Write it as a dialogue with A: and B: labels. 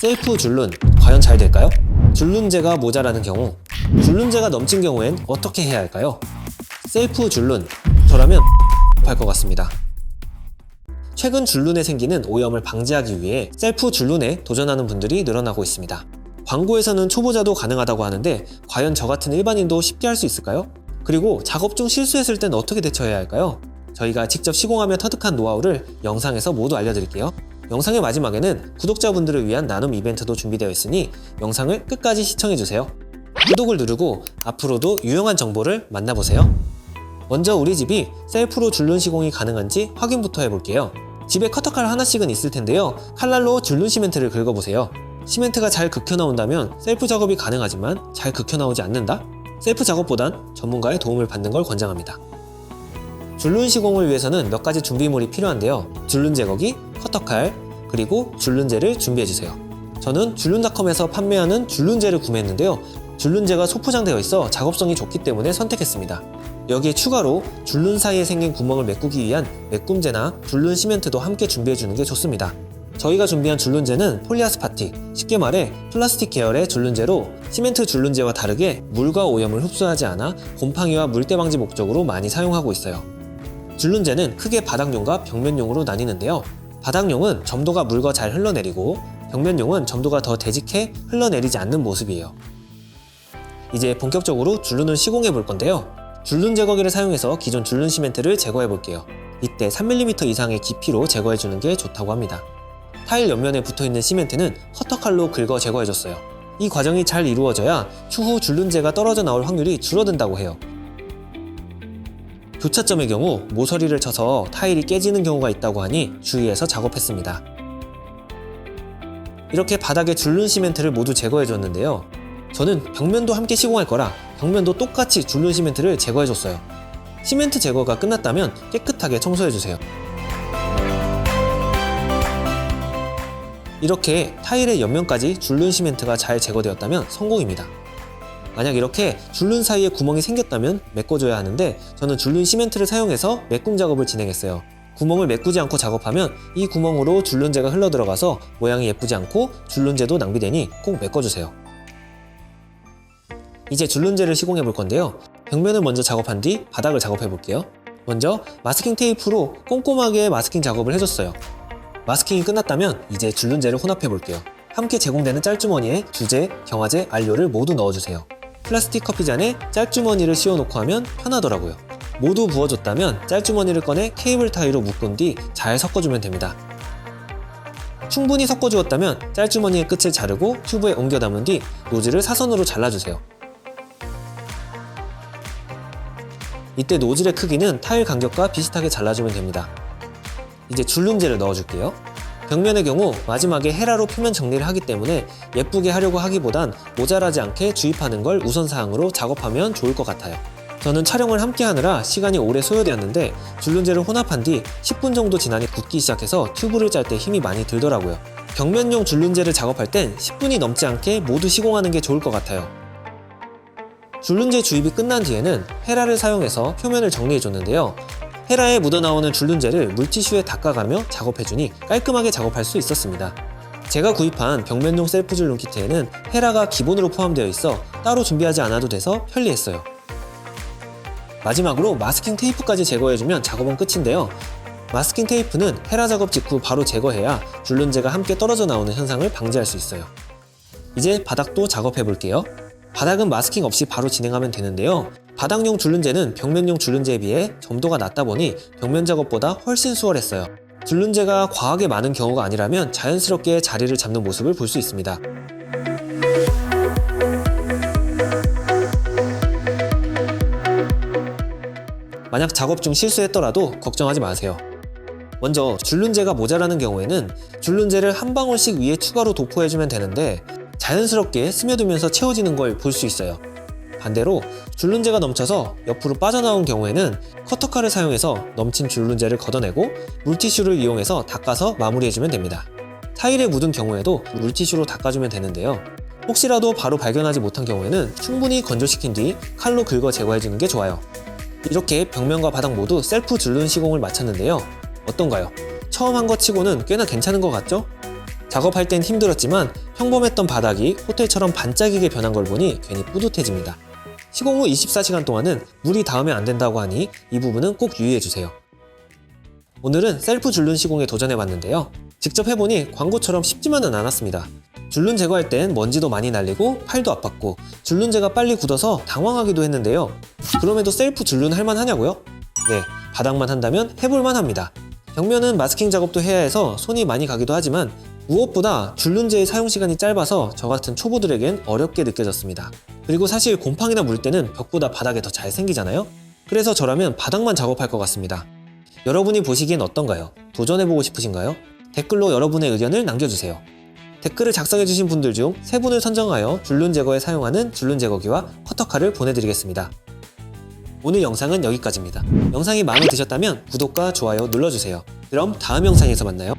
A: 셀프 줄눈 과연 잘 될까요? 줄눈제가 모자라는 경우, 줄눈제가 넘친 경우엔 어떻게 해야 할까요? 셀프 줄눈, 저라면 할 것 같습니다. 최근 줄눈에 생기는 오염을 방지하기 위해 셀프 줄눈에 도전하는 분들이 늘어나고 있습니다. 광고에서는 초보자도 가능하다고 하는데 과연 저 같은 일반인도 쉽게 할 수 있을까요? 그리고 작업 중 실수했을 땐 어떻게 대처해야 할까요? 저희가 직접 시공하며 터득한 노하우를 영상에서 모두 알려드릴게요. 영상의 마지막에는 구독자분들을 위한 나눔 이벤트도 준비되어 있으니 영상을 끝까지 시청해주세요. 구독을 누르고 앞으로도 유용한 정보를 만나보세요. 먼저 우리 집이 셀프로 줄눈 시공이 가능한지 확인부터 해볼게요. 집에 커터칼 하나씩은 있을 텐데요. 칼날로 줄눈 시멘트를 긁어보세요. 시멘트가 잘 극혀 나온다면 셀프 작업이 가능하지만 잘 극혀 나오지 않는다? 셀프 작업보단 전문가의 도움을 받는 걸 권장합니다. 줄눈 시공을 위해서는 몇 가지 준비물이 필요한데요. 줄눈 제거기, 커터칼, 그리고 줄눈제를 준비해주세요. 저는 줄눈닷컴에서 판매하는 줄눈제를 구매했는데요. 줄눈제가 소포장되어 있어 작업성이 좋기 때문에 선택했습니다. 여기에 추가로 줄눈 사이에 생긴 구멍을 메꾸기 위한 메꿈제나 줄눈 시멘트도 함께 준비해주는 게 좋습니다. 저희가 준비한 줄눈제는 폴리아스파틱, 쉽게 말해 플라스틱 계열의 줄눈제로 시멘트 줄눈제와 다르게 물과 오염을 흡수하지 않아 곰팡이와 물때 방지 목적으로 많이 사용하고 있어요. 줄눈제는 크게 바닥용과 벽면용으로 나뉘는데요. 바닥용은 점도가 물과 잘 흘러내리고 벽면용은 점도가 더 되직해 흘러내리지 않는 모습이에요. 이제 본격적으로 줄눈을 시공해 볼 건데요. 줄눈 제거기를 사용해서 기존 줄눈 시멘트를 제거해 볼게요. 이때 3mm 이상의 깊이로 제거해 주는 게 좋다고 합니다. 타일 옆면에 붙어있는 시멘트는 커터칼로 긁어 제거해줬어요. 이 과정이 잘 이루어져야 추후 줄눈제가 떨어져 나올 확률이 줄어든다고 해요. 교차점의 경우 모서리를 쳐서 타일이 깨지는 경우가 있다고 하니 주의해서 작업했습니다. 이렇게 바닥에 줄눈 시멘트를 모두 제거해줬는데요. 저는 벽면도 함께 시공할 거라 벽면도 똑같이 줄눈 시멘트를 제거해줬어요. 시멘트 제거가 끝났다면 깨끗하게 청소해주세요. 이렇게 타일의 옆면까지 줄눈 시멘트가 잘 제거되었다면 성공입니다. 만약 이렇게 줄눈 사이에 구멍이 생겼다면 메꿔줘야 하는데 저는 줄눈 시멘트를 사용해서 메꿈 작업을 진행했어요. 구멍을 메꾸지 않고 작업하면 이 구멍으로 줄눈제가 흘러들어가서 모양이 예쁘지 않고 줄눈제도 낭비되니 꼭 메꿔주세요. 이제 줄눈제를 시공해 볼 건데요. 벽면을 먼저 작업한 뒤 바닥을 작업해 볼게요. 먼저 마스킹 테이프로 꼼꼼하게 마스킹 작업을 해줬어요. 마스킹이 끝났다면 이제 줄눈제를 혼합해 볼게요. 함께 제공되는 짤주머니에 주제, 경화제, 안료를 모두 넣어주세요. 플라스틱 커피잔에 짤주머니를 씌워놓고 하면 편하더라고요. 모두 부어줬다면 짤주머니를 꺼내 케이블 타이로 묶은 뒤 잘 섞어주면 됩니다. 충분히 섞어주었다면 짤주머니의 끝을 자르고 튜브에 옮겨 담은 뒤 노즐을 사선으로 잘라주세요. 이때 노즐의 크기는 타일 간격과 비슷하게 잘라주면 됩니다. 이제 줄눈제를 넣어줄게요. 벽면의 경우 마지막에 헤라로 표면 정리를 하기 때문에 예쁘게 하려고 하기보단 모자라지 않게 주입하는 걸 우선사항으로 작업하면 좋을 것 같아요. 저는 촬영을 함께 하느라 시간이 오래 소요되었는데 줄눈제를 혼합한 뒤 10분 정도 지나니 굳기 시작해서 튜브를 짤 때 힘이 많이 들더라고요. 벽면용 줄눈제를 작업할 땐 10분이 넘지 않게 모두 시공하는 게 좋을 것 같아요. 줄눈제 주입이 끝난 뒤에는 헤라를 사용해서 표면을 정리해줬는데요. 헤라에 묻어나오는 줄눈제를 물티슈에 닦아가며 작업해주니 깔끔하게 작업할 수 있었습니다. 제가 구입한 벽면용 셀프 줄눈 키트에는 헤라가 기본으로 포함되어 있어 따로 준비하지 않아도 돼서 편리했어요. 마지막으로 마스킹 테이프까지 제거해주면 작업은 끝인데요. 마스킹 테이프는 헤라 작업 직후 바로 제거해야 줄눈제가 함께 떨어져 나오는 현상을 방지할 수 있어요. 이제 바닥도 작업해볼게요. 바닥은 마스킹 없이 바로 진행하면 되는데요. 바닥용 줄눈제는 벽면용 줄눈제에 비해 점도가 낮다 보니 벽면 작업보다 훨씬 수월했어요. 줄눈제가 과하게 많은 경우가 아니라면 자연스럽게 자리를 잡는 모습을 볼 수 있습니다. 만약 작업 중 실수했더라도 걱정하지 마세요. 먼저 줄눈제가 모자라는 경우에는 줄눈제를 한 방울씩 위에 추가로 도포해주면 되는데 자연스럽게 스며들면서 채워지는 걸 볼 수 있어요. 반대로 줄눈제가 넘쳐서 옆으로 빠져나온 경우에는 커터칼을 사용해서 넘친 줄눈제를 걷어내고 물티슈를 이용해서 닦아서 마무리해주면 됩니다. 타일에 묻은 경우에도 물티슈로 닦아주면 되는데요. 혹시라도 바로 발견하지 못한 경우에는 충분히 건조시킨 뒤 칼로 긁어 제거해주는 게 좋아요. 이렇게 벽면과 바닥 모두 셀프 줄눈 시공을 마쳤는데요. 어떤가요? 처음 한 것 치고는 꽤나 괜찮은 것 같죠? 작업할 땐 힘들었지만 평범했던 바닥이 호텔처럼 반짝이게 변한 걸 보니 괜히 뿌듯해집니다. 시공 후 24시간 동안은 물이 닿으면 안 된다고 하니 이 부분은 꼭 유의해주세요. 오늘은 셀프 줄눈 시공에 도전해봤는데요. 직접 해보니 광고처럼 쉽지만은 않았습니다. 줄눈 제거할 땐 먼지도 많이 날리고 팔도 아팠고 줄눈제가 빨리 굳어서 당황하기도 했는데요. 그럼에도 셀프 줄눈 할만하냐고요? 네, 바닥만 한다면 해볼만 합니다. 벽면은 마스킹 작업도 해야 해서 손이 많이 가기도 하지만 무엇보다 줄눈제의 사용 시간이 짧아서 저 같은 초보들에겐 어렵게 느껴졌습니다. 그리고 사실 곰팡이나 물 때는 벽보다 바닥에 더 잘 생기잖아요? 그래서 저라면 바닥만 작업할 것 같습니다. 여러분이 보시기엔 어떤가요? 도전해보고 싶으신가요? 댓글로 여러분의 의견을 남겨주세요. 댓글을 작성해주신 분들 중 3분을 선정하여 줄눈 제거에 사용하는 줄눈 제거기와 커터칼을 보내드리겠습니다. 오늘 영상은 여기까지입니다. 영상이 마음에 드셨다면 구독과 좋아요 눌러주세요. 그럼 다음 영상에서 만나요.